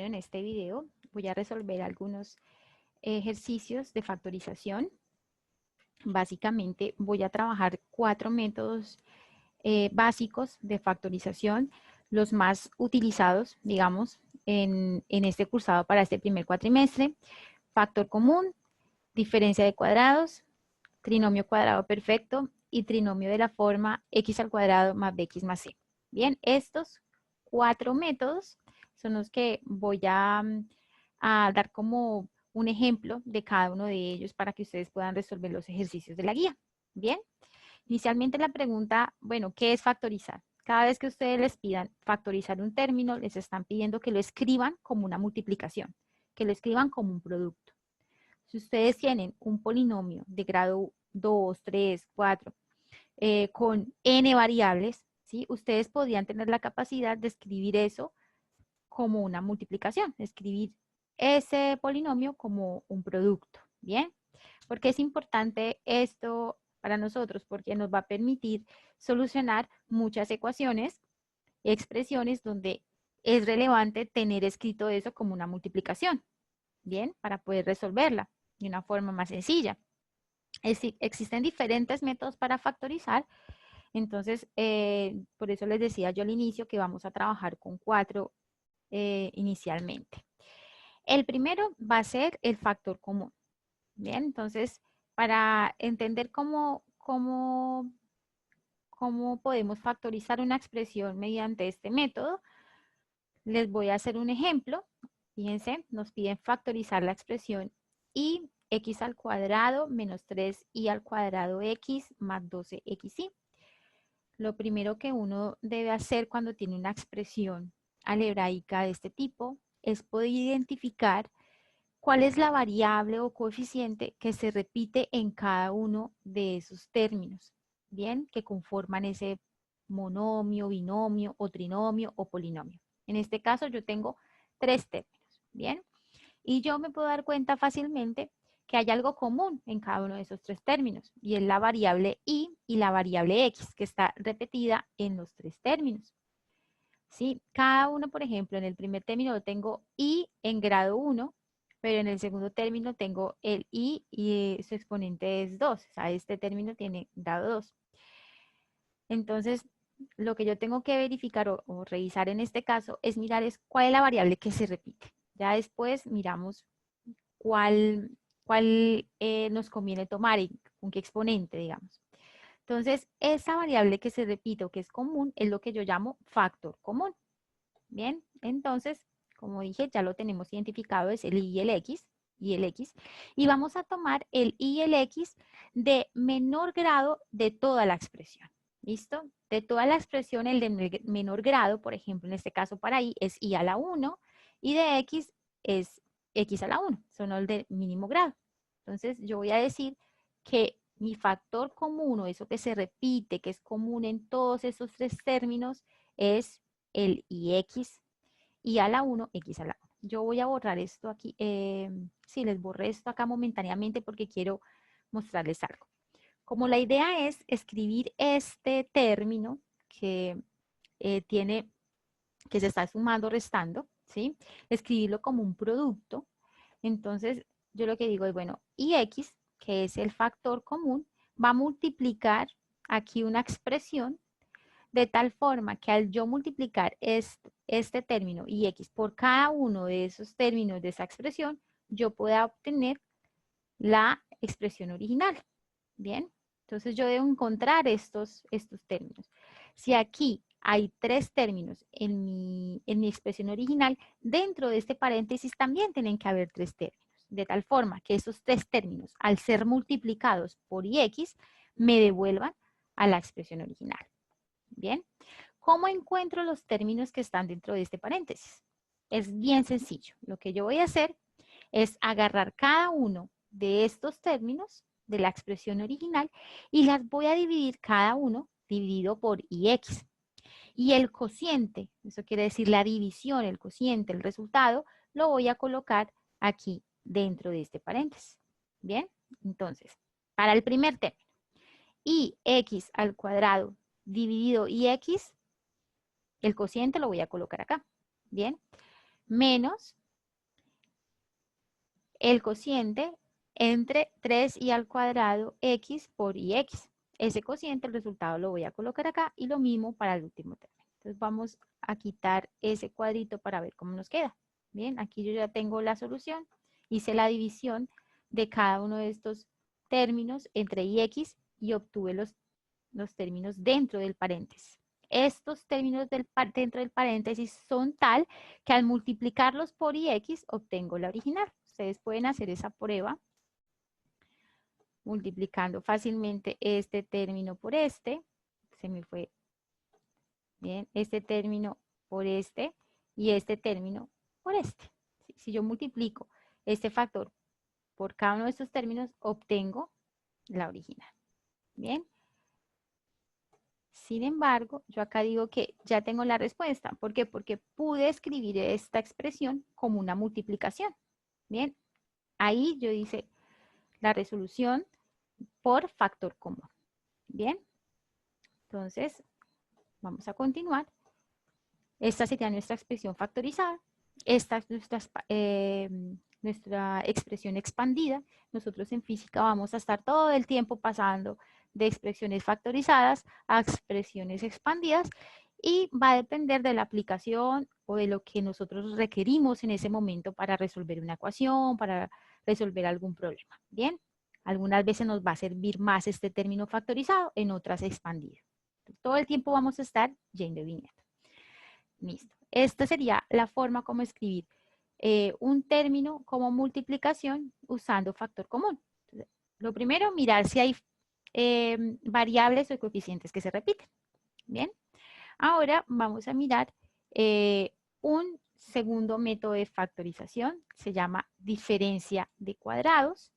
Bueno, en este video voy a resolver algunos ejercicios de factorización. Básicamente voy a trabajar 4 métodos básicos de factorización, los más utilizados, digamos, en este cursado para este primer cuatrimestre. Factor común, diferencia de cuadrados, trinomio cuadrado perfecto y trinomio de la forma x al cuadrado más bx más c. Bien, estos 4 métodos son los que voy a dar como un ejemplo de cada uno de ellos para que ustedes puedan resolver los ejercicios de la guía. Bien, inicialmente la pregunta, bueno, ¿qué es factorizar? Cada vez que ustedes les pidan factorizar un término, les están pidiendo que lo escriban como una multiplicación, que lo escriban como un producto. Si ustedes tienen un polinomio de grado 2, 3, 4, con n variables, ¿sí? Ustedes podrían tener la capacidad de escribir eso como una multiplicación, escribir ese polinomio como un producto, ¿bien? Porque es importante esto para nosotros, porque nos va a permitir solucionar muchas ecuaciones, expresiones donde es relevante tener escrito eso como una multiplicación, ¿bien? Para poder resolverla de una forma más sencilla. Existen diferentes métodos para factorizar, entonces por eso les decía yo al inicio que vamos a trabajar con 4 inicialmente. El primero va a ser el factor común. Bien, entonces para entender cómo podemos factorizar una expresión mediante este método, les voy a hacer un ejemplo. Fíjense, nos piden factorizar la expresión y x al cuadrado menos 3y al cuadrado x más 12xy. Lo primero que uno debe hacer cuando tiene una expresión algebraica de este tipo es poder identificar cuál es la variable o coeficiente que se repite en cada uno de esos términos, ¿bien? Que conforman ese monomio, binomio o trinomio o polinomio. En este caso yo tengo 3 términos, ¿bien? Y yo me puedo dar cuenta fácilmente que hay algo común en cada uno de esos 3 términos, y es la variable y la variable x, que está repetida en los 3 términos. ¿Sí? Cada uno, por ejemplo, en el primer término lo tengo y en grado 1, pero en el segundo término tengo el y su exponente es 2, o sea, este término tiene grado 2. Entonces, lo que yo tengo que verificar o revisar en este caso es mirar cuál es la variable que se repite. Ya después miramos cuál nos conviene tomar y con qué exponente, digamos. Entonces, esa variable que se repite o que es común es lo que yo llamo factor común. Bien, entonces, como dije, ya lo tenemos identificado, es el y el x, y vamos a tomar el y y el x de menor grado de toda la expresión. ¿Listo? De toda la expresión, el de menor grado, por ejemplo, en este caso para y, es y a la 1, y de x es x a la 1, son el de mínimo grado. Entonces, yo voy a decir que mi factor común, o eso que se repite, que es común en todos esos 3 términos, es el ix y a la 1, x a la 1. Yo voy a borrar esto aquí, sí, les borré esto acá momentáneamente porque quiero mostrarles algo. Como la idea es escribir este término que que se está sumando, restando, ¿sí? Escribirlo como un producto. Entonces, yo lo que digo es, bueno, ix, que es el factor común, va a multiplicar aquí una expresión de tal forma que al yo multiplicar este término y x por cada uno de esos términos de esa expresión, yo pueda obtener la expresión original. Bien, entonces yo debo encontrar estos términos. Si aquí hay 3 términos en mi expresión original, dentro de este paréntesis también tienen que haber 3 términos, de tal forma que esos 3 términos, al ser multiplicados por ix, me devuelvan a la expresión original. Bien, ¿cómo encuentro los términos que están dentro de este paréntesis? Es bien sencillo. Lo que yo voy a hacer es agarrar cada uno de estos términos de la expresión original y las voy a dividir cada uno dividido por ix. Y el cociente, eso quiere decir la división, el cociente, el resultado, lo voy a colocar aquí dentro de este paréntesis. Bien, entonces, para el primer término, ix al cuadrado dividido ix, el cociente lo voy a colocar acá. Bien, menos el cociente entre 3i al cuadrado x por ix. Ese cociente, el resultado lo voy a colocar acá y lo mismo para el último término. Entonces vamos a quitar ese cuadrito para ver cómo nos queda. Bien, aquí yo ya tengo la solución. Hice la división de cada uno de estos términos entre ix y obtuve los términos dentro del paréntesis. Estos términos dentro del paréntesis son tal que al multiplicarlos por ix obtengo la original. Ustedes pueden hacer esa prueba multiplicando fácilmente este término por este. Se me fue bien, este término por este y este término por este. Si yo multiplico este factor por cada uno de estos términos, obtengo la original. Bien. Sin embargo, yo acá digo que ya tengo la respuesta. ¿Por qué? Porque pude escribir esta expresión como una multiplicación. Bien, ahí yo hice la resolución por factor común. Bien, entonces vamos a continuar. Esta sería nuestra expresión factorizada. Esta es nuestra expresión expandida. Nosotros en física vamos a estar todo el tiempo pasando de expresiones factorizadas a expresiones expandidas y va a depender de la aplicación o de lo que nosotros requerimos en ese momento para resolver una ecuación, para resolver algún problema. Bien, algunas veces nos va a servir más este término factorizado, en otras expandido. Todo el tiempo vamos a estar yendo y viniendo. Listo. Esta sería la forma como escribir un término como multiplicación usando factor común. Entonces, lo primero, mirar si hay variables o coeficientes que se repiten. Bien. Ahora vamos a mirar un segundo método de factorización. Se llama diferencia de cuadrados.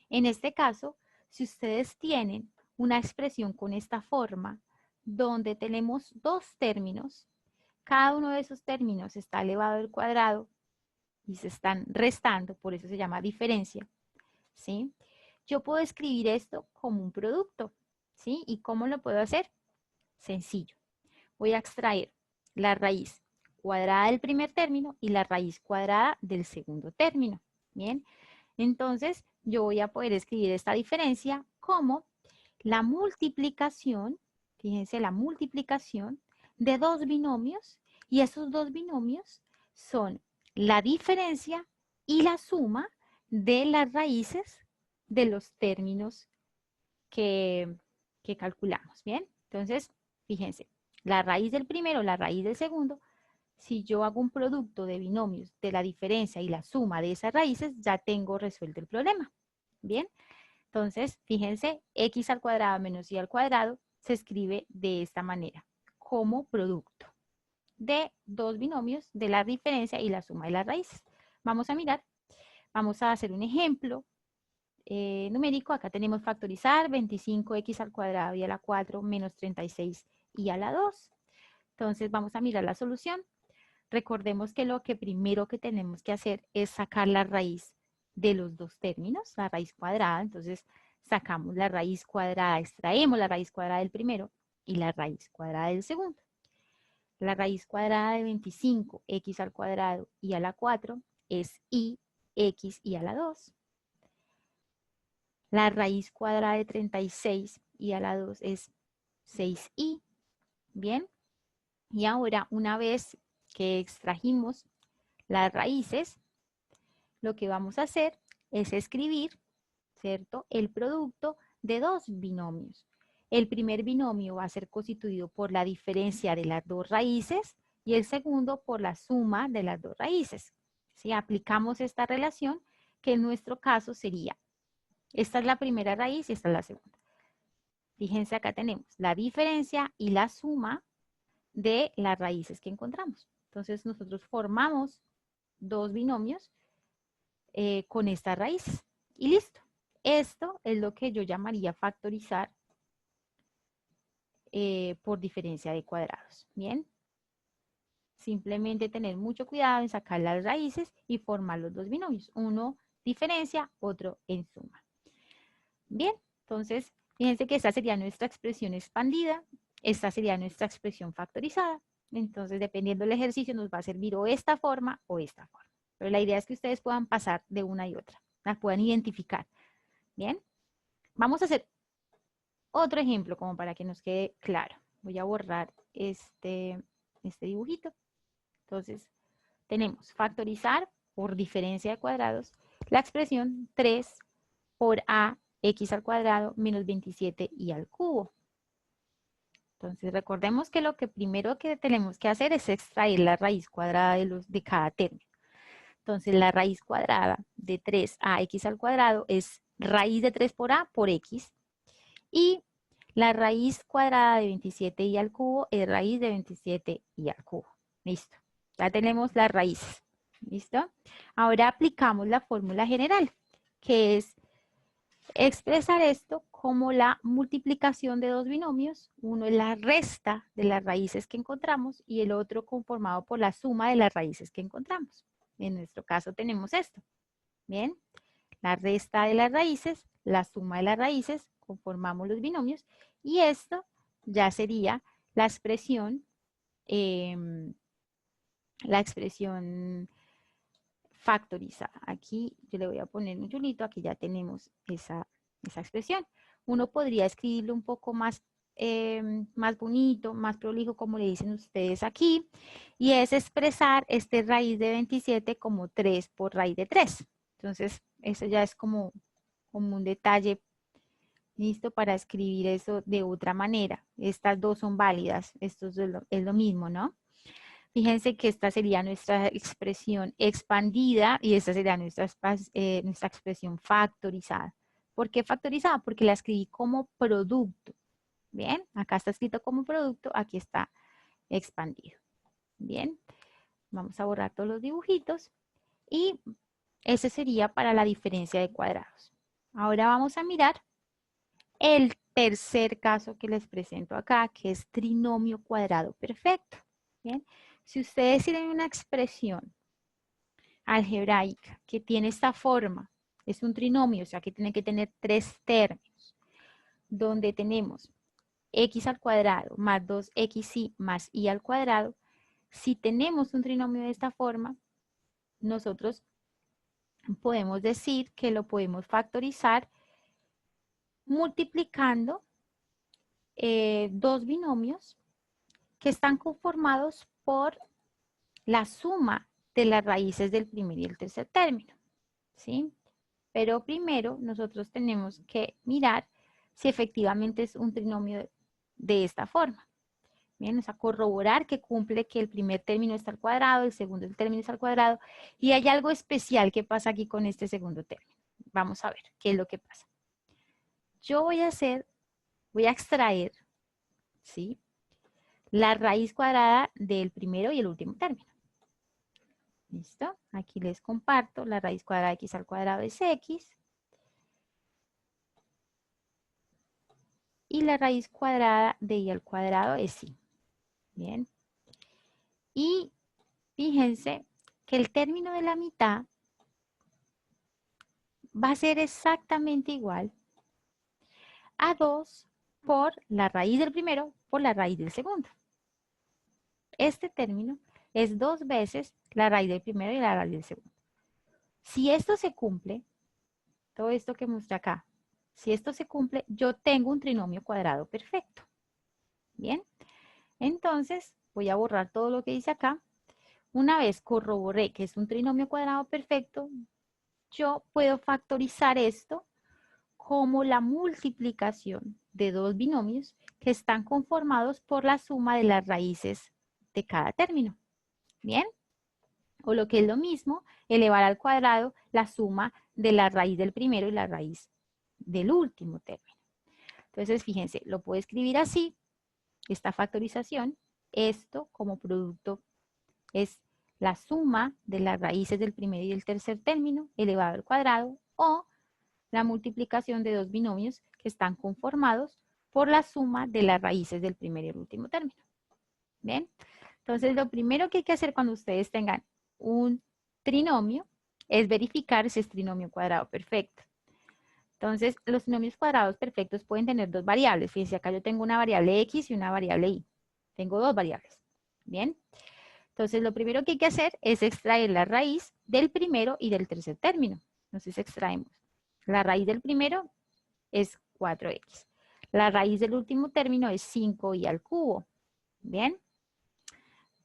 En este caso, si ustedes tienen una expresión con esta forma, donde tenemos dos términos, cada uno de esos términos está elevado al cuadrado y se están restando, por eso se llama diferencia, ¿sí? Yo puedo escribir esto como un producto, ¿sí? ¿Y cómo lo puedo hacer? Sencillo. Voy a extraer la raíz cuadrada del primer término y la raíz cuadrada del segundo término, ¿bien? Entonces, yo voy a poder escribir esta diferencia como la multiplicación, fíjense, la multiplicación de dos binomios, y esos dos binomios son la diferencia y la suma de las raíces de los términos que calculamos, ¿bien? Entonces, fíjense, la raíz del primero, la raíz del segundo, si yo hago un producto de binomios de la diferencia y la suma de esas raíces, ya tengo resuelto el problema, ¿bien? Entonces, fíjense, x al cuadrado menos y al cuadrado se escribe de esta manera, como producto de dos binomios de la diferencia y la suma de las raíces. Vamos a mirar, vamos a hacer un ejemplo numérico. Acá tenemos factorizar 25x al cuadrado y a la 4 menos 36 y a la 2. Entonces, vamos a mirar la solución. Recordemos que lo que primero que tenemos que hacer es sacar la raíz de los dos términos, la raíz cuadrada. Entonces, sacamos la raíz cuadrada, extraemos la raíz cuadrada del primero y la raíz cuadrada del segundo. La raíz cuadrada de 25, x al cuadrado y a la 4, es y, x y a la 2. La raíz cuadrada de 36 y a la 2 es 6i. Bien. Y ahora, una vez que extrajimos las raíces, lo que vamos a hacer es escribir, ¿cierto?, el producto de dos binomios. El primer binomio va a ser constituido por la diferencia de las dos raíces y el segundo por la suma de las dos raíces. Si aplicamos esta relación, que en nuestro caso sería, esta es la primera raíz y esta es la segunda. Fíjense, acá tenemos la diferencia y la suma de las raíces que encontramos. Entonces nosotros formamos dos binomios con estas raíces y listo. Esto es lo que yo llamaría factorizar por diferencia de cuadrados. Bien, simplemente tener mucho cuidado en sacar las raíces y formar los dos binomios, uno diferencia, otro en suma. Bien, entonces fíjense que esta sería nuestra expresión expandida, esta sería nuestra expresión factorizada Entonces, dependiendo del ejercicio, nos va a servir o esta forma o esta forma. Pero la idea es que ustedes puedan pasar de una y otra, las puedan identificar. Bien, vamos a hacer otro ejemplo como para que nos quede claro. Voy a borrar este dibujito. Entonces, tenemos factorizar por diferencia de cuadrados la expresión 3 por ax al cuadrado menos 27 y al cubo. Entonces, recordemos que lo que primero que tenemos que hacer es extraer la raíz cuadrada de cada término. Entonces, la raíz cuadrada de 3ax al cuadrado es raíz de 3 por a por x. Y la raíz cuadrada de 27 y al cubo es raíz de 27 y al cubo. Listo. Ya tenemos las raíces. ¿Listo? Ahora aplicamos la fórmula general, que es expresar esto como la multiplicación de dos binomios. Uno es la resta de las raíces que encontramos y el otro conformado por la suma de las raíces que encontramos. En nuestro caso tenemos esto. Bien, la resta de las raíces, la suma de las raíces, conformamos los binomios y esto ya sería la expresión factorizada. Aquí yo le voy a poner un chulito, aquí ya tenemos esa expresión. Uno podría escribirlo un poco más, más bonito, más prolijo, como le dicen ustedes aquí, y es expresar este raíz de 27 como 3 por raíz de 3. Entonces, eso ya es como un detalle, listo, para escribir eso de otra manera. Estas dos son válidas, esto es lo mismo, ¿no? Fíjense que esta sería nuestra expresión expandida y esta sería nuestra expresión factorizada. ¿Por qué factorizada? Porque la escribí como producto. Bien, acá está escrito como producto, aquí está expandido. Bien, vamos a borrar todos los dibujitos y ese sería para la diferencia de cuadrados. Ahora vamos a mirar el tercer caso que les presento acá, que es trinomio cuadrado perfecto. Bien, si ustedes tienen una expresión algebraica que tiene esta forma, es un trinomio, o sea que tiene que tener tres términos, donde tenemos x al cuadrado más 2xy más y al cuadrado. Si tenemos un trinomio de esta forma, nosotros podemos decir que lo podemos factorizar multiplicando dos binomios que están conformados por la suma de las raíces del primer y el tercer término, ¿sí? Pero primero nosotros tenemos que mirar si efectivamente es un trinomio de esta forma. Bien, o sea, corroborar que cumple que el primer término está al cuadrado, el segundo término está al cuadrado, y hay algo especial que pasa aquí con este segundo término. Vamos a ver qué es lo que pasa. Yo voy a extraer, ¿sí?, la raíz cuadrada del primero y el último término. ¿Listo? Aquí les comparto, la raíz cuadrada de x al cuadrado es x. Y la raíz cuadrada de y al cuadrado es y. Bien. Y fíjense que el término de la mitad va a ser exactamente igual a 2 por la raíz del primero por la raíz del segundo. Este término es 2 veces la raíz del primero y la raíz del segundo. Si esto se cumple, todo esto que muestra acá, si esto se cumple, yo tengo un trinomio cuadrado perfecto. Bien, entonces voy a borrar todo lo que dice acá. Una vez corroboré que es un trinomio cuadrado perfecto, yo puedo factorizar esto como la multiplicación de dos binomios que están conformados por la suma de las raíces de cada término. ¿Bien? O lo que es lo mismo, elevar al cuadrado la suma de la raíz del primero y la raíz del último término. Entonces, fíjense, lo puedo escribir así, esta factorización. Esto como producto es la suma de las raíces del primer y del tercer término elevado al cuadrado, o la multiplicación de dos binomios que están conformados por la suma de las raíces del primer y el último término. ¿Bien? Entonces, lo primero que hay que hacer cuando ustedes tengan un trinomio es verificar si es trinomio cuadrado perfecto. Entonces, los trinomios cuadrados perfectos pueden tener dos variables. Fíjense, acá yo tengo una variable x y una variable y. Tengo dos variables. Bien. Entonces, lo primero que hay que hacer es extraer la raíz del primero y del tercer término. Entonces, extraemos. La raíz del primero es 4x. La raíz del último término es 5y al cubo. Bien.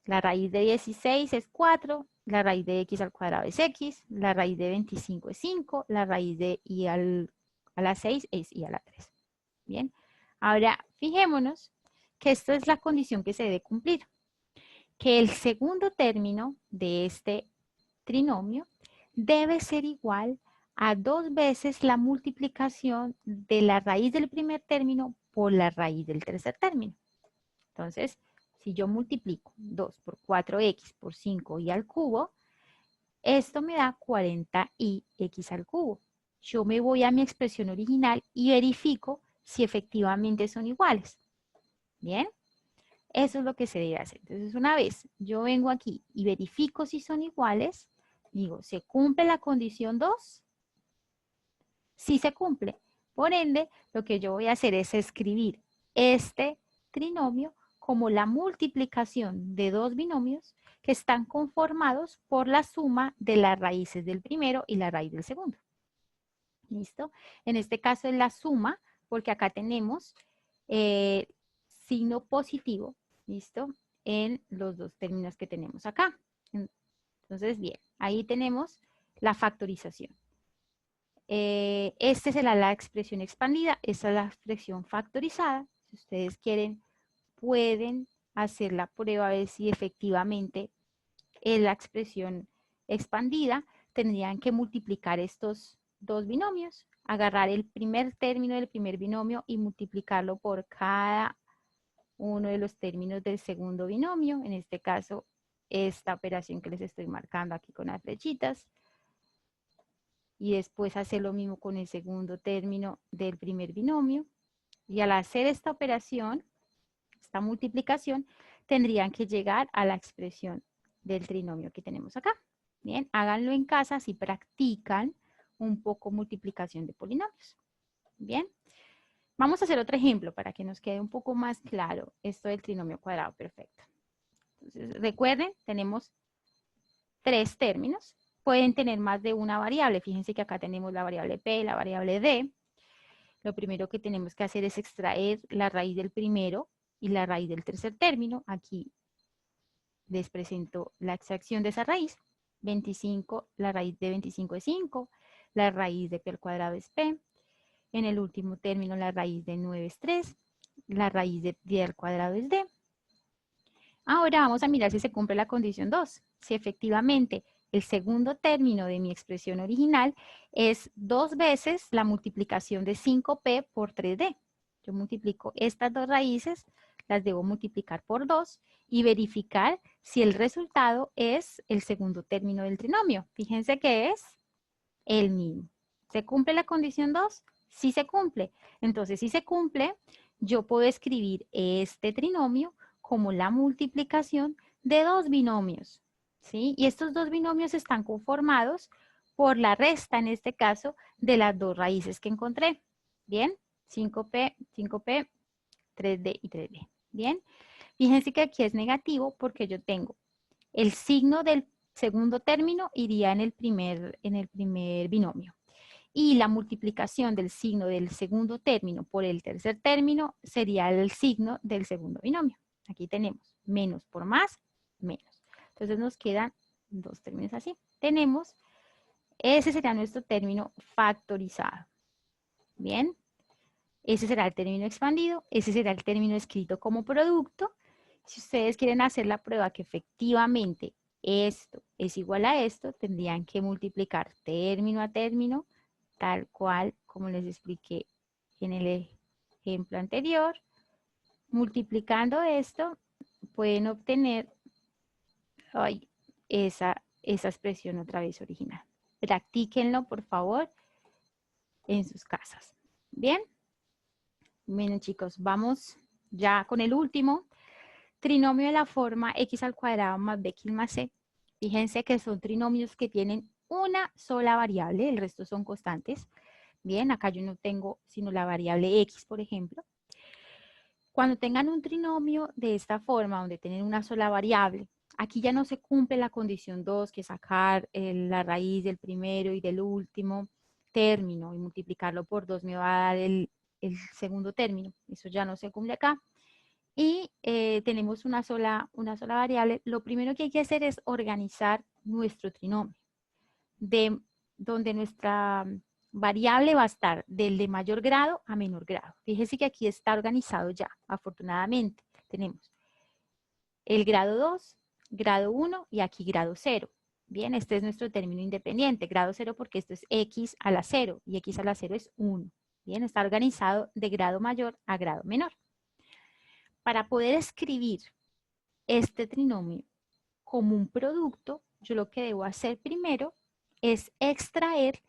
La raíz de 16 es 4. La raíz de x al cuadrado es x. La raíz de 25 es 5. La raíz de y a la 6 es y a la 3. Bien. Ahora, fijémonos que esta es la condición que se debe cumplir. Que el segundo término de este trinomio debe ser igual a 2 veces la multiplicación de la raíz del primer término por la raíz del tercer término. Entonces, si yo multiplico 2 por 4x por 5y al cubo, esto me da 40y al cubo. Yo me voy a mi expresión original y verifico si efectivamente son iguales. ¿Bien? Eso es lo que se debe hacer. Entonces, una vez yo vengo aquí y verifico si son iguales, digo, ¿se cumple la condición 2? Sí se cumple. Por ende, lo que yo voy a hacer es escribir este trinomio como la multiplicación de dos binomios que están conformados por la suma de las raíces del primero y la raíz del segundo. ¿Listo? En este caso es la suma, porque acá tenemos signo positivo, ¿listo? En los dos términos que tenemos acá. Entonces, bien, ahí tenemos la factorización. Esta será la expresión expandida, esta es la expresión factorizada. Si ustedes quieren, pueden hacer la prueba a ver si efectivamente es la expresión expandida. Tendrían que multiplicar estos dos binomios, agarrar el primer término del primer binomio y multiplicarlo por cada uno de los términos del segundo binomio. En este caso, esta operación que les estoy marcando aquí con las flechitas. Y después hacer lo mismo con el segundo término del primer binomio. Y al hacer esta operación, esta multiplicación, tendrían que llegar a la expresión del trinomio que tenemos acá. Bien, háganlo en casa si practican un poco multiplicación de polinomios. Bien, vamos a hacer otro ejemplo para que nos quede un poco más claro esto del trinomio cuadrado perfecto. Entonces, recuerden, tenemos tres términos. Pueden tener más de una variable. Fíjense que acá tenemos la variable p, la variable d. Lo primero que tenemos que hacer es extraer la raíz del primero y la raíz del tercer término. Aquí les presento la extracción de esa raíz. 25, la raíz de 25 es 5, la raíz de p al cuadrado es p. En el último término la raíz de 9 es 3, la raíz de 10 al cuadrado es d. Ahora vamos a mirar si se cumple la condición 2. Si efectivamente el segundo término de mi expresión original es 2 veces la multiplicación de 5p por 3d. Yo multiplico estas dos raíces, las debo multiplicar por 2 y verificar si el resultado es el segundo término del trinomio. Fíjense que es el mismo. ¿Se cumple la condición 2? Sí se cumple. Entonces, si se cumple, yo puedo escribir este trinomio como la multiplicación de dos binomios, ¿sí? Y estos dos binomios están conformados por la resta, en este caso, de las dos raíces que encontré. ¿Bien? 5p, 5p, 3d y 3d. ¿Bien? Fíjense que aquí es negativo porque yo tengo el signo del segundo término iría en el primer binomio. Y la multiplicación del signo del segundo término por el tercer término sería el signo del segundo binomio. Aquí tenemos menos por más, menos. Entonces nos quedan dos términos así. Tenemos, ese será nuestro término factorizado. Bien, ese será el término expandido, ese será el término escrito como producto. Si ustedes quieren hacer la prueba que efectivamente esto es igual a esto, tendrían que multiplicar término a término, tal cual como les expliqué en el ejemplo anterior. Multiplicando esto, pueden obtener esa expresión otra vez original. Practíquenlo, por favor, en sus casas. ¿Bien? Bueno, chicos, vamos ya con el último. Trinomio de la forma x al cuadrado más bx más c. Fíjense que son trinomios que tienen una sola variable, el resto son constantes. Bien, acá yo no tengo sino la variable x, por ejemplo. Cuando tengan un trinomio de esta forma, donde tienen una sola variable, aquí ya no se cumple la condición 2, que es sacar la raíz del primero y del último término y multiplicarlo por 2 me va a dar el segundo término. Eso ya no se cumple acá. Y tenemos una sola variable. Lo primero que hay que hacer es organizar nuestro trinomio, de donde nuestra variable va a estar del de mayor grado a menor grado. Fíjese que aquí está organizado ya, afortunadamente. Tenemos el grado 2, grado 1 y aquí grado 0. Bien, este es nuestro término independiente, grado 0 porque esto es x a la 0 y x a la 0 es 1. Bien, está organizado de grado mayor a grado menor. Para poder escribir este trinomio como un producto, yo lo que debo hacer primero es extraer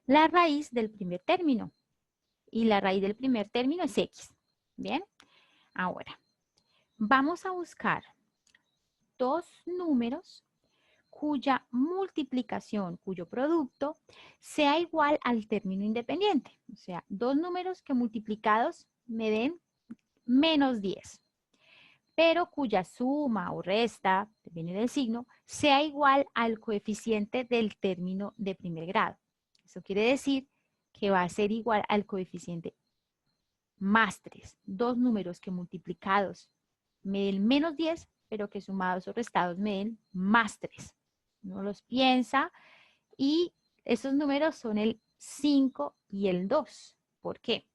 la raíz del primer término. Y la raíz del primer término es x. Bien, ahora vamos a buscar dos números cuya multiplicación, cuyo producto, sea igual al término independiente. O sea, dos números que multiplicados me den menos 10, pero cuya suma o resta, depende del signo, sea igual al coeficiente del término de primer grado. Eso quiere decir que va a ser igual al coeficiente más 3. Dos números que multiplicados me den menos 10, pero que sumados o restados me den más 3. Uno los piensa y esos números son el 5 y el 2. ¿Por qué?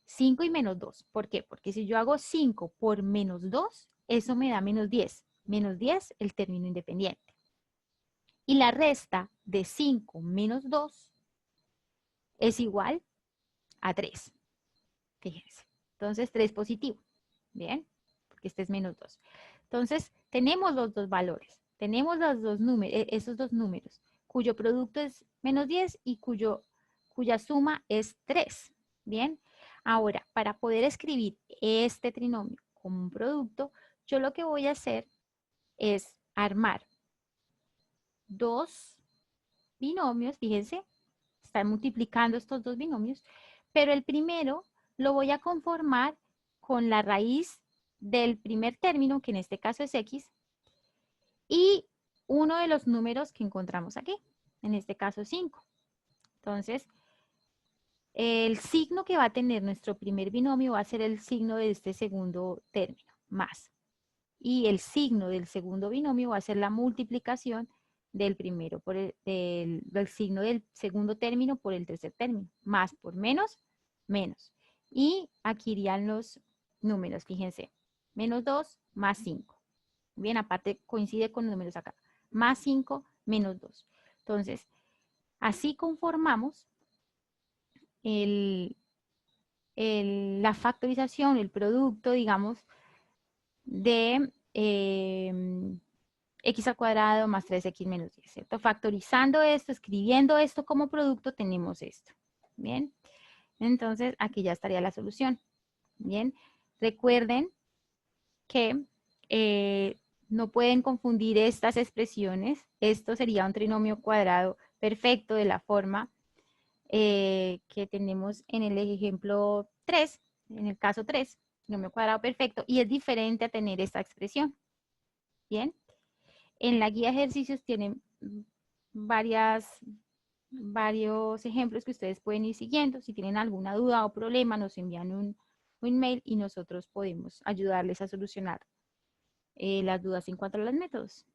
5 y menos 2. ¿Por qué? Porque si yo hago 5 por menos 2, eso me da menos 10. Menos 10, el término independiente. Y la resta de 5 menos 2 es igual a 3. Fíjense. Entonces, 3 positivo. Bien, porque este es menos 2. Entonces, tenemos los dos valores. Tenemos los dos números, esos dos números, cuyo producto es menos 10 y cuya suma es 3. Bien, ahora, para poder escribir este trinomio como un producto, yo lo que voy a hacer es armar dos binomios, fíjense, están multiplicando estos dos binomios, pero el primero lo voy a conformar con la raíz del primer término, que en este caso es x, y uno de los números que encontramos aquí, en este caso 5. Entonces, el signo que va a tener nuestro primer binomio va a ser el signo de este segundo término, más. Y el signo del segundo binomio va a ser la multiplicación del primero por del signo del segundo término por el tercer término. Más por menos, menos. Y aquí irían los números, fíjense. Menos 2 más 5. Bien, aparte coincide con los números acá. Más 5 menos 2. Entonces, así conformamos la factorización, el producto, digamos, de x al cuadrado más 3x menos 10, ¿cierto? Factorizando esto, escribiendo esto como producto, tenemos esto. Bien, entonces aquí ya estaría la solución. Bien, recuerden que no pueden confundir estas expresiones. Esto sería un trinomio cuadrado perfecto de la forma que tenemos en el ejemplo 3, en el caso 3, trinomio cuadrado perfecto, y es diferente a tener esta expresión. Bien, en la guía de ejercicios tienen varios ejemplos que ustedes pueden ir siguiendo. Si tienen alguna duda o problema, nos envían un mail y nosotros podemos ayudarles a solucionar las dudas en cuanto a los métodos.